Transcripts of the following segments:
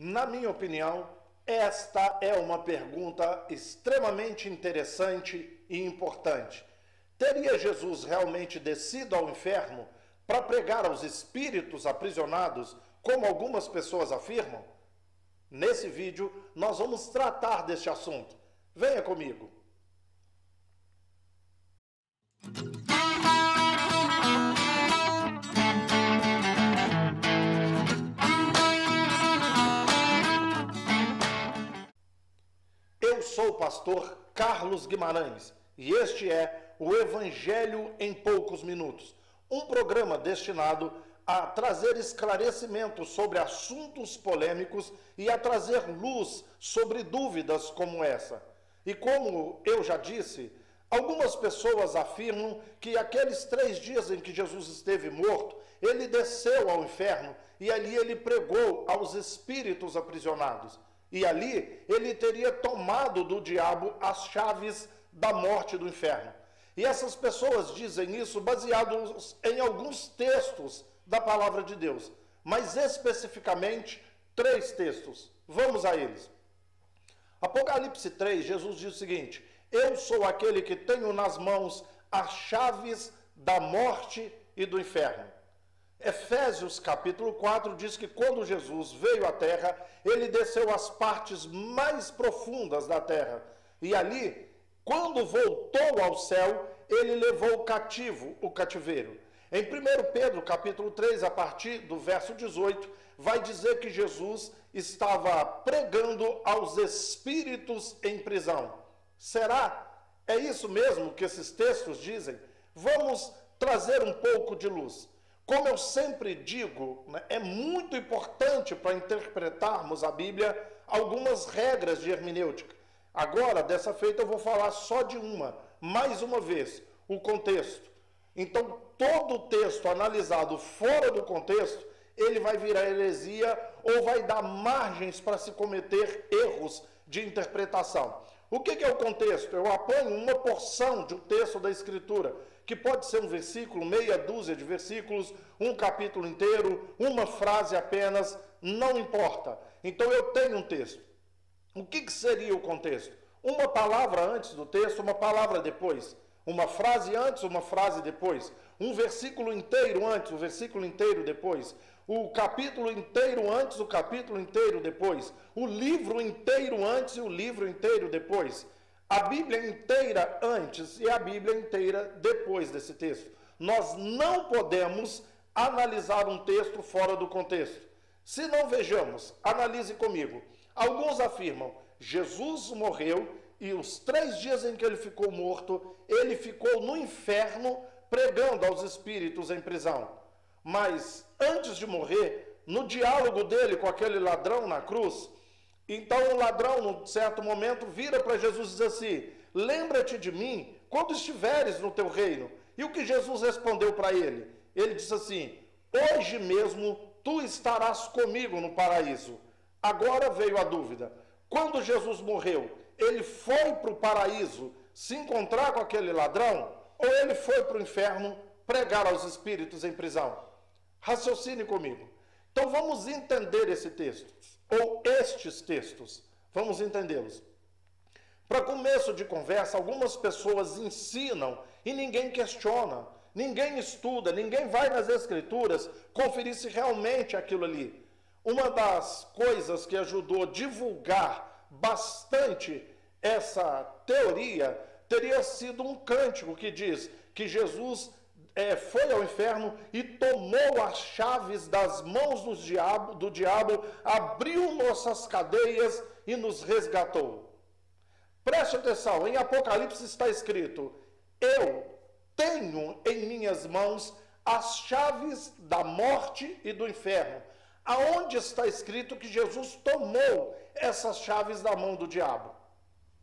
Na minha opinião, esta é uma pergunta extremamente interessante e importante. Teria Jesus realmente descido ao inferno para pregar aos espíritos aprisionados, como algumas pessoas afirmam? Nesse vídeo, nós vamos tratar deste assunto. Venha comigo. Eu sou o pastor Carlos Guimarães e este é o Evangelho em Poucos Minutos, um programa destinado a trazer esclarecimentos sobre assuntos polêmicos e a trazer luz sobre dúvidas como essa. E como eu já disse, algumas pessoas afirmam que aqueles 3 dias em que Jesus esteve morto, ele desceu ao inferno e ali ele pregou aos espíritos aprisionados. E ali ele teria tomado do diabo as chaves da morte do inferno. E essas pessoas dizem isso baseados em alguns textos da palavra de Deus, mas especificamente 3 textos. Vamos a eles. Apocalipse 3, Jesus diz o seguinte: eu sou aquele que tenho nas mãos as chaves da morte e do inferno. Efésios capítulo 4 diz que quando Jesus veio à terra, ele desceu às partes mais profundas da terra. E ali, quando voltou ao céu, ele levou cativo o cativeiro. Em 1 Pedro capítulo 3, a partir do verso 18, vai dizer que Jesus estava pregando aos espíritos em prisão. Será? É isso mesmo que esses textos dizem? Vamos trazer um pouco de luz. Como eu sempre digo, é muito importante para interpretarmos a Bíblia algumas regras de hermenêutica. Agora, dessa feita, eu vou falar só de mais uma vez, o contexto. Então, todo texto analisado fora do contexto, ele vai virar heresia ou vai dar margens para se cometer erros de interpretação. O que é o contexto? Eu apanho uma porção de um texto da Escritura, que pode ser um versículo, meia dúzia de versículos, um capítulo inteiro, uma frase apenas, não importa. Então eu tenho um texto. O que seria o contexto? Uma palavra antes do texto, uma palavra depois. Uma frase antes, uma frase depois. Um versículo inteiro antes, um versículo inteiro depois. O capítulo inteiro antes, o capítulo inteiro depois. O livro inteiro antes e o livro inteiro depois. A Bíblia inteira antes e a Bíblia inteira depois desse texto. Nós não podemos analisar um texto fora do contexto. Se não, vejamos, analise comigo. Alguns afirmam, Jesus morreu e os 3 dias em que ele ficou morto, ele ficou no inferno pregando aos espíritos em prisão. Mas antes de morrer, no diálogo dele com aquele ladrão na cruz, então o ladrão, num certo momento, vira para Jesus e diz assim: lembra-te de mim quando estiveres no teu reino. E o que Jesus respondeu para ele? Ele disse assim: hoje mesmo tu estarás comigo no paraíso. Agora veio a dúvida. Quando Jesus morreu, ele foi para o paraíso se encontrar com aquele ladrão? Ou ele foi para o inferno pregar aos espíritos em prisão? Raciocine comigo. Então vamos entender esse texto, ou estes textos. Vamos entendê-los. Para começo de conversa, algumas pessoas ensinam e ninguém questiona, ninguém estuda, ninguém vai nas Escrituras conferir se realmente é aquilo ali. Uma das coisas que ajudou a divulgar bastante essa teoria teria sido um cântico que diz que Jesus foi ao inferno e tomou as chaves das mãos do diabo, abriu nossas cadeias e nos resgatou. Preste atenção, em Apocalipse está escrito: eu tenho em minhas mãos as chaves da morte e do inferno. Aonde está escrito que Jesus tomou essas chaves da mão do diabo?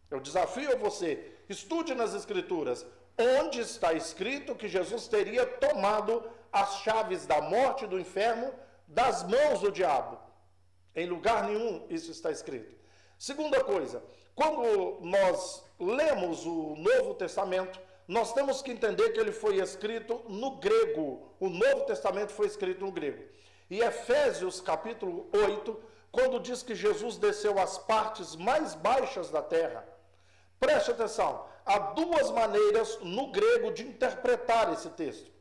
Eu desafio você, estude nas Escrituras. Onde está escrito que Jesus teria tomado as chaves da morte e do inferno das mãos do diabo? Em lugar nenhum isso está escrito. Segunda coisa, quando nós lemos o Novo Testamento, nós temos que entender que ele foi escrito no grego. O Novo Testamento foi escrito no grego. E Efésios capítulo 8 quando diz que Jesus desceu às partes mais baixas da terra. Preste atenção, há duas maneiras no grego de interpretar esse texto.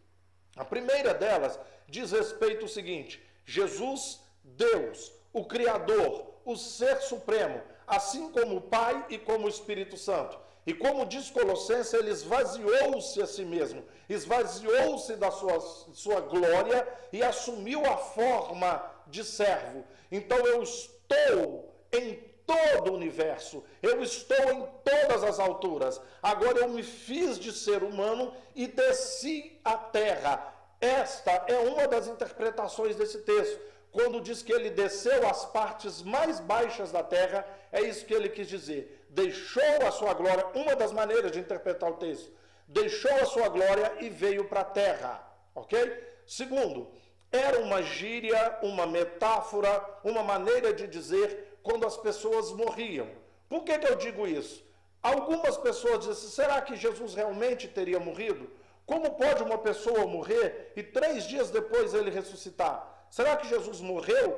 A primeira delas diz respeito ao seguinte: Jesus, Deus, o Criador, o Ser Supremo, assim como o Pai e como o Espírito Santo. E como diz Colossenses, ele esvaziou-se a si mesmo, esvaziou-se da sua glória e assumiu a forma de servo. Então eu estou em todo o universo, eu estou em todas as alturas. Agora eu me fiz de ser humano e desci à terra. Esta é uma das interpretações desse texto. Quando diz que ele desceu às partes mais baixas da terra, é isso que ele quis dizer. Deixou a sua glória, uma das maneiras de interpretar o texto. Deixou a sua glória e veio para a terra, ok? Segundo, era uma gíria, uma metáfora, uma maneira de dizer quando as pessoas morriam. Por que eu digo isso? Algumas pessoas dizem, será que Jesus realmente teria morrido? Como pode uma pessoa morrer e 3 dias depois ele ressuscitar? Será que Jesus morreu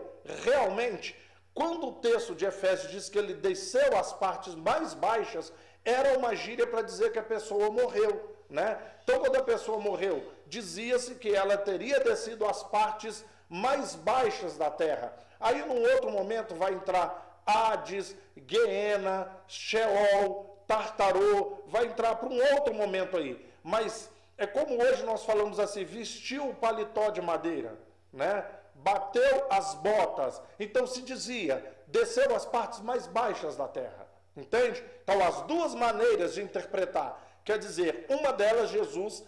realmente? Quando o texto de Efésios diz que ele desceu às partes mais baixas, era uma gíria para dizer que a pessoa morreu, né? Então, quando a pessoa morreu, dizia-se que ela teria descido às partes mais baixas da terra. Aí, num outro momento, vai entrar Hades, Guiena, Sheol, Tartarô, vai entrar para um outro momento aí. Mas é como hoje nós falamos assim, vestiu o paletó de madeira, né? Bateu as botas. Então se dizia, desceu às partes mais baixas da terra. Entende? Então as duas maneiras de interpretar, quer dizer, uma delas, Jesus,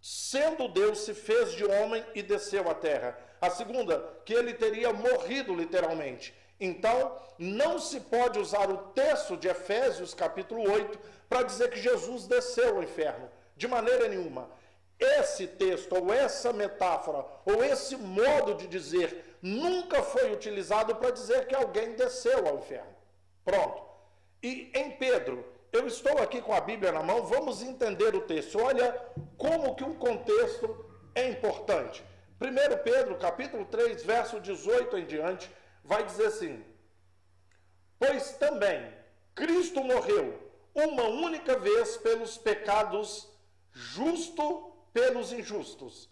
sendo Deus, se fez de homem e desceu à terra. A segunda, que ele teria morrido literalmente. Então, não se pode usar o texto de Efésios capítulo 8 para dizer que Jesus desceu ao inferno. De maneira nenhuma. Esse texto, ou essa metáfora, ou esse modo de dizer, nunca foi utilizado para dizer que alguém desceu ao inferno. Pronto. E em Pedro, eu estou aqui com a Bíblia na mão, vamos entender o texto. Olha como que um contexto é importante. 1 Pedro, capítulo 3, verso 18 em diante, vai dizer assim: pois também Cristo morreu uma única vez pelos pecados, justo pelos injustos,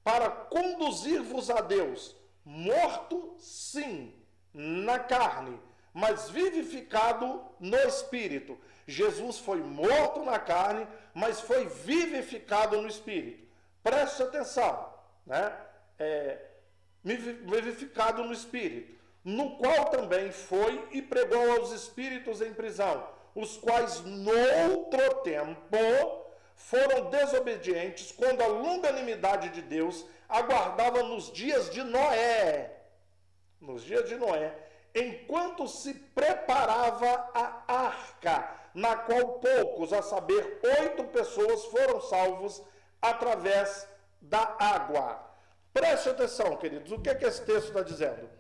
para conduzir-vos a Deus, morto, sim, na carne, mas vivificado no Espírito. Jesus foi morto na carne, mas foi vivificado no Espírito. Preste atenção, né? Vivificado no Espírito, no qual também foi e pregou aos espíritos em prisão, os quais noutro tempo foram desobedientes quando a longanimidade de Deus aguardava nos dias de Noé. Nos dias de Noé, enquanto se preparava a arca, na qual poucos, a saber, 8 pessoas foram salvos através da água. Preste atenção, queridos, o que é que esse texto está dizendo?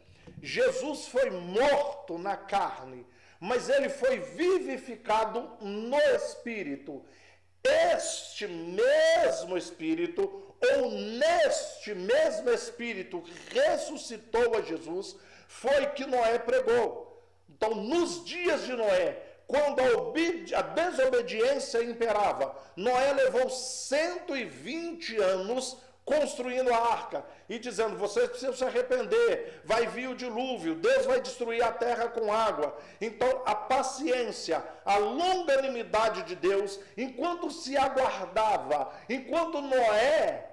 Jesus foi morto na carne, mas ele foi vivificado no Espírito. Este mesmo Espírito, ou neste mesmo Espírito que ressuscitou a Jesus, foi que Noé pregou. Então, nos dias de Noé, quando a desobediência imperava, Noé levou 120 anos construindo a arca e dizendo, vocês precisam se arrepender, vai vir o dilúvio, Deus vai destruir a terra com água. Então a paciência, a longanimidade de Deus, enquanto se aguardava, enquanto Noé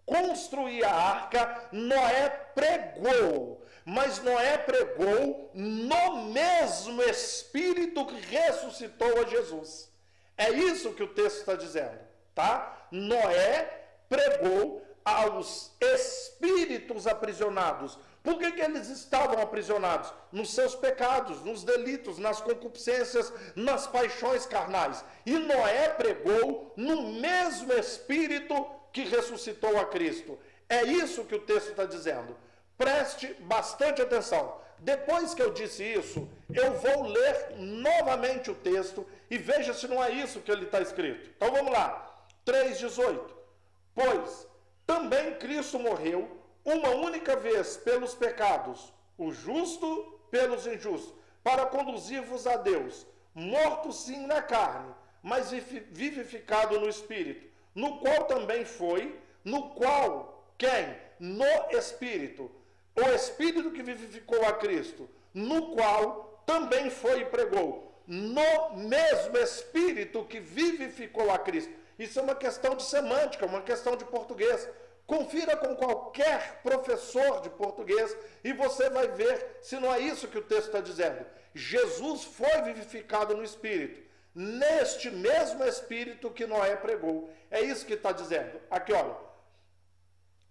construía a arca, Noé pregou, mas Noé pregou no mesmo Espírito que ressuscitou a Jesus. É isso que o texto está dizendo, tá? Noé pregou aos espíritos aprisionados. Por que eles estavam aprisionados? Nos seus pecados, nos delitos, nas concupiscências, nas paixões carnais. E Noé pregou no mesmo Espírito que ressuscitou a Cristo. É isso que o texto está dizendo. Preste bastante atenção. Depois que eu disse isso, eu vou ler novamente o texto e veja se não é isso que ele está escrito. Então vamos lá. 3,18. Pois também Cristo morreu uma única vez pelos pecados, o justo pelos injustos, para conduzir-vos a Deus, morto sim na carne, mas vivificado no Espírito, no qual também foi, no qual, quem? No Espírito, o Espírito que vivificou a Cristo, no qual também foi e pregou, no mesmo Espírito que vivificou a Cristo. Isso é uma questão de semântica, uma questão de português. Confira com qualquer professor de português e você vai ver se não é isso que o texto está dizendo. Jesus foi vivificado no Espírito, neste mesmo Espírito que Noé pregou. É isso que está dizendo. Aqui, olha.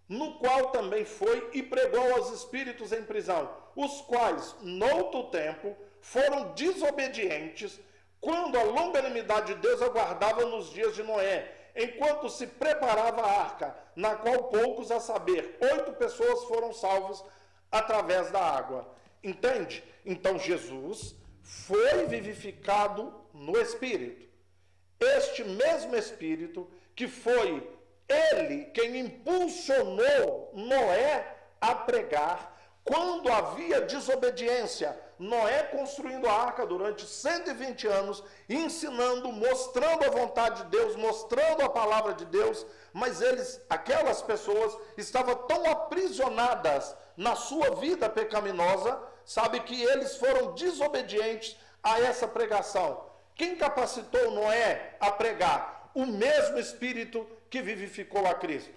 No qual também foi e pregou aos espíritos em prisão, os quais, noutro tempo, foram desobedientes, quando a longanimidade de Deus aguardava nos dias de Noé, enquanto se preparava a arca, na qual poucos, a saber, 8 pessoas foram salvos através da água. Entende? Então Jesus foi vivificado no Espírito. Este mesmo Espírito que foi ele quem impulsionou Noé a pregar quando havia desobediência. Noé construindo a arca durante 120 anos, ensinando, mostrando a vontade de Deus, mostrando a palavra de Deus, mas aquelas pessoas estavam tão aprisionadas na sua vida pecaminosa, sabe, que eles foram desobedientes a essa pregação. Quem capacitou Noé a pregar? O mesmo Espírito que vivificou a Cristo.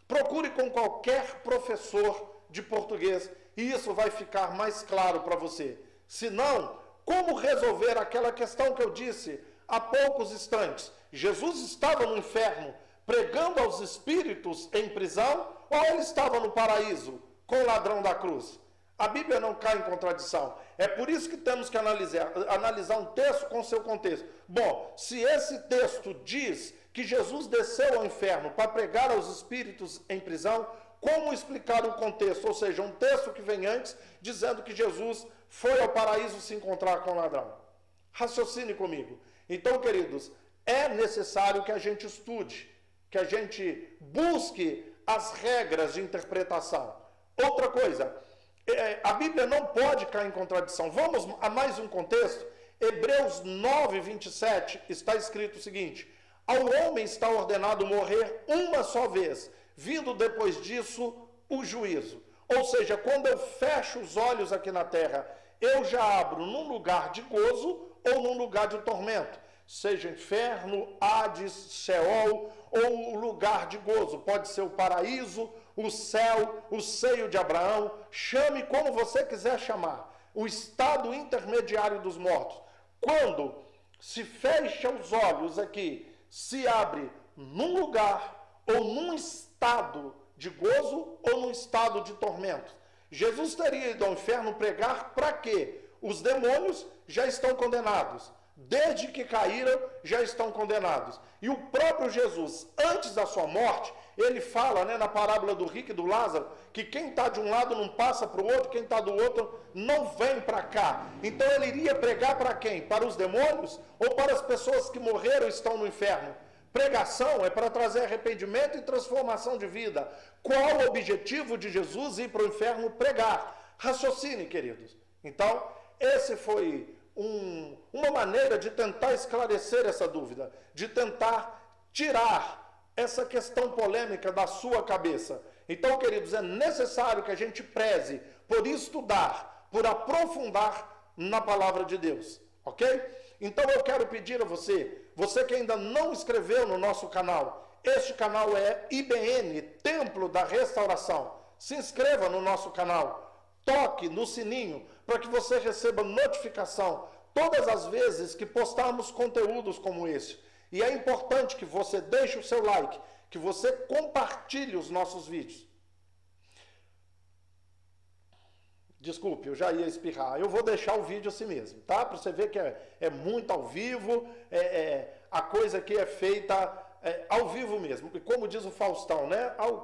Procure com qualquer professor de português e isso vai ficar mais claro para você. Se não, como resolver aquela questão que eu disse há poucos instantes? Jesus estava no inferno pregando aos espíritos em prisão ou ele estava no paraíso com o ladrão da cruz? A Bíblia não cai em contradição. É por isso que temos que analisar um texto com seu contexto. Bom, se esse texto diz que Jesus desceu ao inferno para pregar aos espíritos em prisão, como explicar o contexto? Ou seja, um texto que vem antes, dizendo que Jesus foi ao paraíso se encontrar com o ladrão. Raciocine comigo. Então, queridos, é necessário que a gente estude, que a gente busque as regras de interpretação. Outra coisa, a Bíblia não pode cair em contradição. Vamos a mais um contexto. Hebreus 9, 27, está escrito o seguinte: ao homem está ordenado morrer uma só vez, vindo depois disso o juízo. Ou seja, quando eu fecho os olhos aqui na terra, eu já abro num lugar de gozo ou num lugar de tormento. Seja inferno, Hades, Sheol ou o lugar de gozo. Pode ser o paraíso, o céu, o seio de Abraão. Chame como você quiser chamar. O estado intermediário dos mortos. Quando se fecha os olhos aqui, se abre num lugar ou num estado de gozo ou num estado de tormento. Jesus teria ido ao inferno pregar para quê? Os demônios já estão condenados. Desde que caíram, já estão condenados. E o próprio Jesus, antes da sua morte, ele fala, na parábola do rico e do Lázaro, que quem está de um lado não passa para o outro, quem está do outro não vem para cá. Então ele iria pregar para quem? Para os demônios ou para as pessoas que morreram e estão no inferno? Pregação é para trazer arrependimento e transformação de vida. Qual o objetivo de Jesus ir para o inferno pregar? Raciocine, queridos. Então, esse foi uma maneira de tentar esclarecer essa dúvida, de tentar tirar essa questão polêmica da sua cabeça. Então, queridos, é necessário que a gente preze por estudar, por aprofundar na palavra de Deus, ok? Então eu quero pedir a você que ainda não inscreveu no nosso canal, este canal é IBN, Templo da Restauração. Se inscreva no nosso canal, toque no sininho para que você receba notificação todas as vezes que postarmos conteúdos como esse. E é importante que você deixe o seu like, que você compartilhe os nossos vídeos. Desculpe, eu já ia espirrar. Eu vou deixar o vídeo assim mesmo, tá? Para você ver que é muito ao vivo, a coisa aqui é feita ao vivo mesmo. E como diz o Faustão,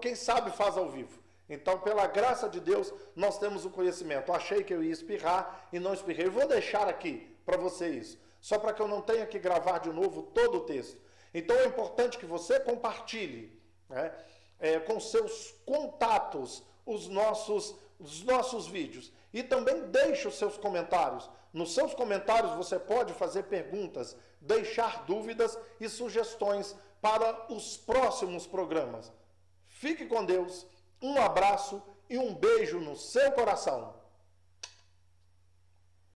quem sabe faz ao vivo. Então, pela graça de Deus, nós temos o conhecimento. Eu achei que eu ia espirrar e não espirrei. Eu vou deixar aqui para você isso, só para que eu não tenha que gravar de novo todo o texto. Então, é importante que você compartilhe com seus contatos os os nossos vídeos. E também deixe os seus comentários. Nos seus comentários você pode fazer perguntas, deixar dúvidas e sugestões para os próximos programas. Fique com Deus, um abraço e um beijo no seu coração.